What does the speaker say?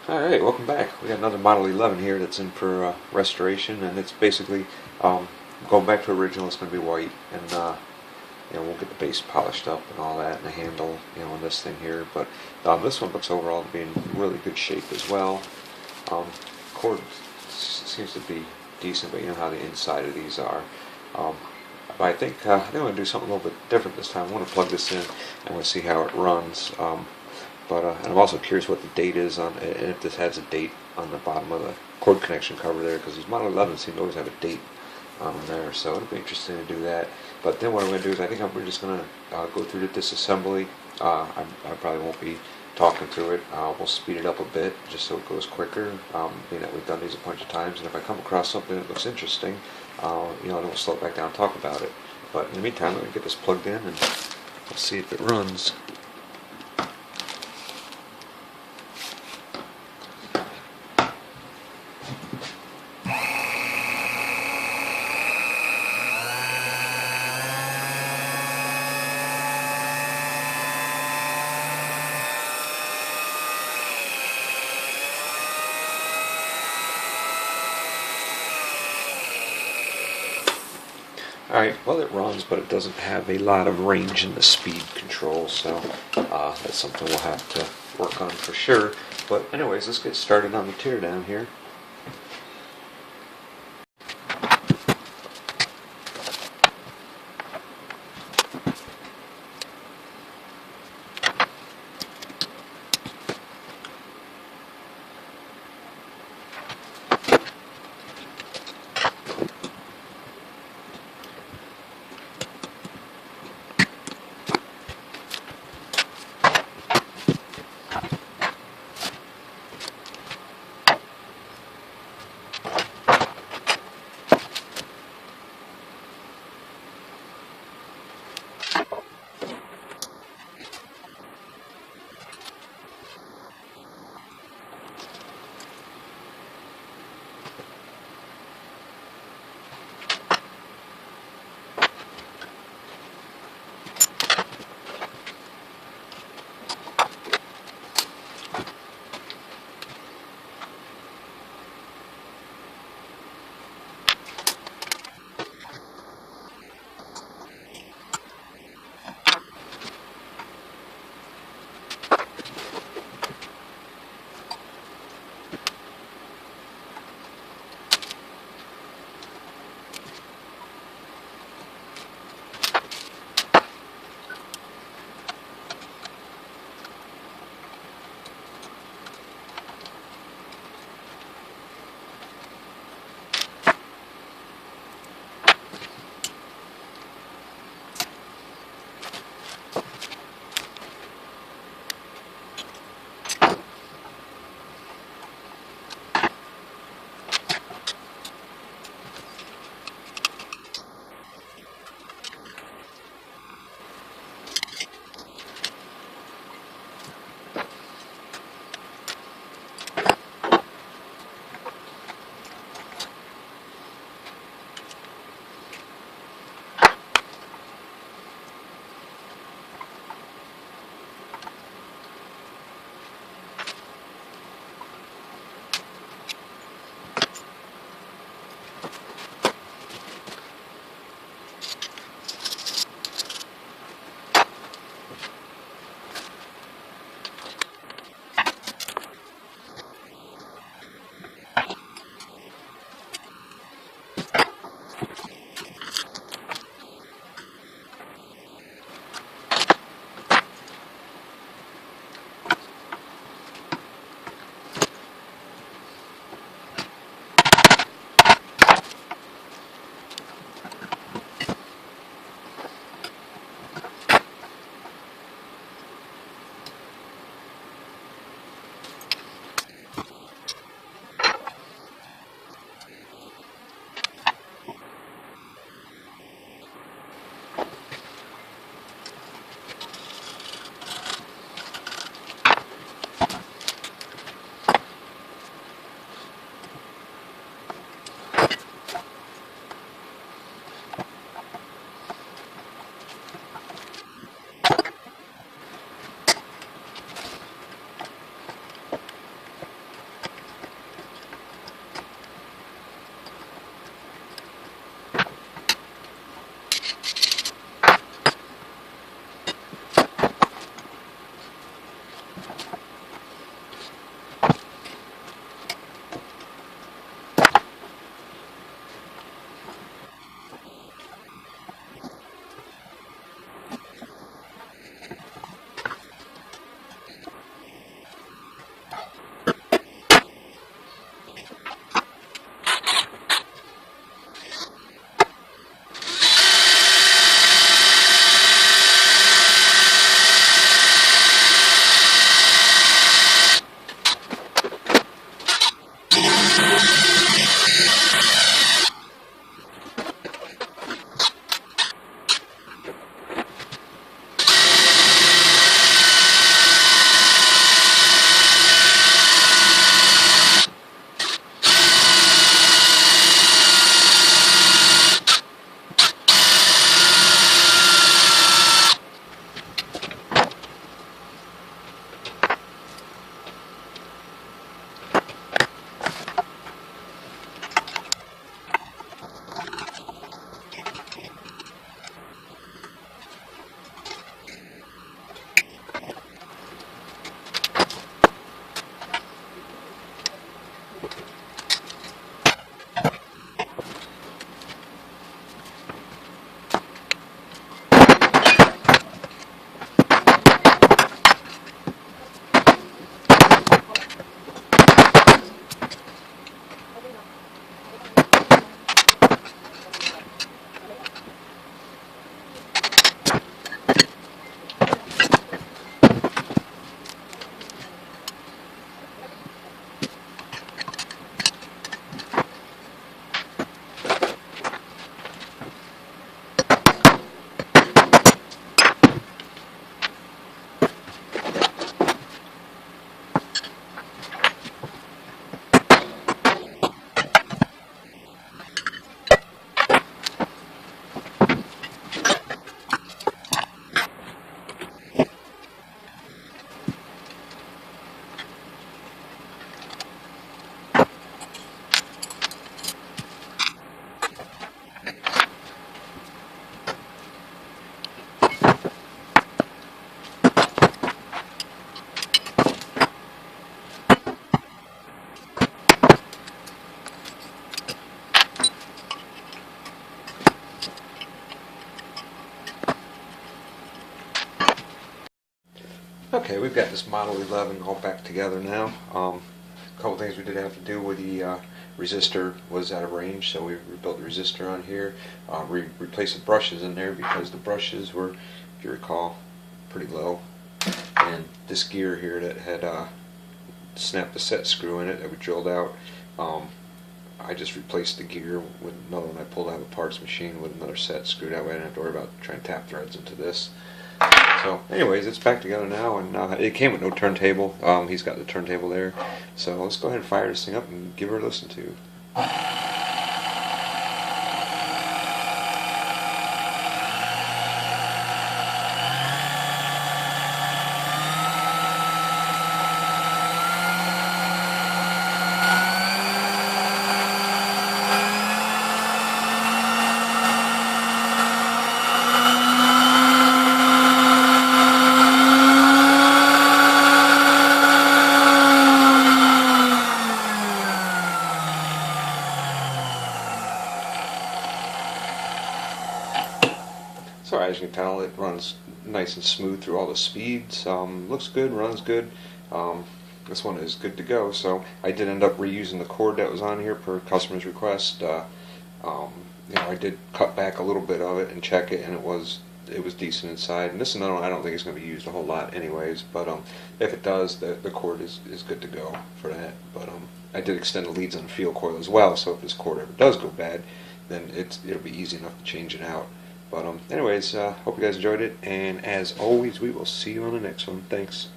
Alright, welcome back. We got another Model 11 here that's in for restoration, and it's basically going back to original. It's going to be white, and we'll get the base polished up and all that, and the handle, on this thing here. But this one looks overall to be in really good shape as well. Cord seems to be decent, but you know how the inside of these are. But I think I'm going to do something a little bit different this time. I want to plug this in, and I want to see how it runs. And I'm also curious what the date is on, and if this has a date on the bottom of the cord connection cover there, because these Model 11 seem to always have a date on them there, so it'll be interesting to do that. But then what I'm going to do is I think we're just going to go through the disassembly. I probably won't be talking through it. We'll speed it up a bit just so it goes quicker, being that we've done these a bunch of times, and if I come across something that looks interesting, then we'll slow it back down and talk about it. But in the meantime, let me get this plugged in and let's see if it runs. Alright, well it runs, but it doesn't have a lot of range in the speed control, so that's something we'll have to work on for sure. But anyways, let's get started on the teardown here. Okay, we've got this Model 11 all back together now. A couple things we did have to do with the resistor was out of range, so we rebuilt the resistor on here. We replaced the brushes in there because the brushes were, if you recall, pretty low. And this gear here that had snapped the set screw in it that we drilled out, I just replaced the gear with another one I pulled out of a parts machine with another set screw. That way I didn't have to worry about trying to tap threads into this. So anyways, it's back together now, and it came with no turntable. He's got the turntable there. So let's go ahead and fire this thing up and give her a listen to. So as you can tell, it runs nice and smooth through all the speeds. Looks good, runs good. This one is good to go. So I did end up reusing the cord that was on here per customer's request. You know, I did cut back a little bit of it and check it, and it was decent inside. And this is another one I don't think it's going to be used a whole lot anyways. But if it does, the cord is good to go for that. But I did extend the leads on the field coil as well. So if this cord ever does go bad, then it'll be easy enough to change it out. But anyways, hope you guys enjoyed it, and as always, we will see you on the next one. Thanks.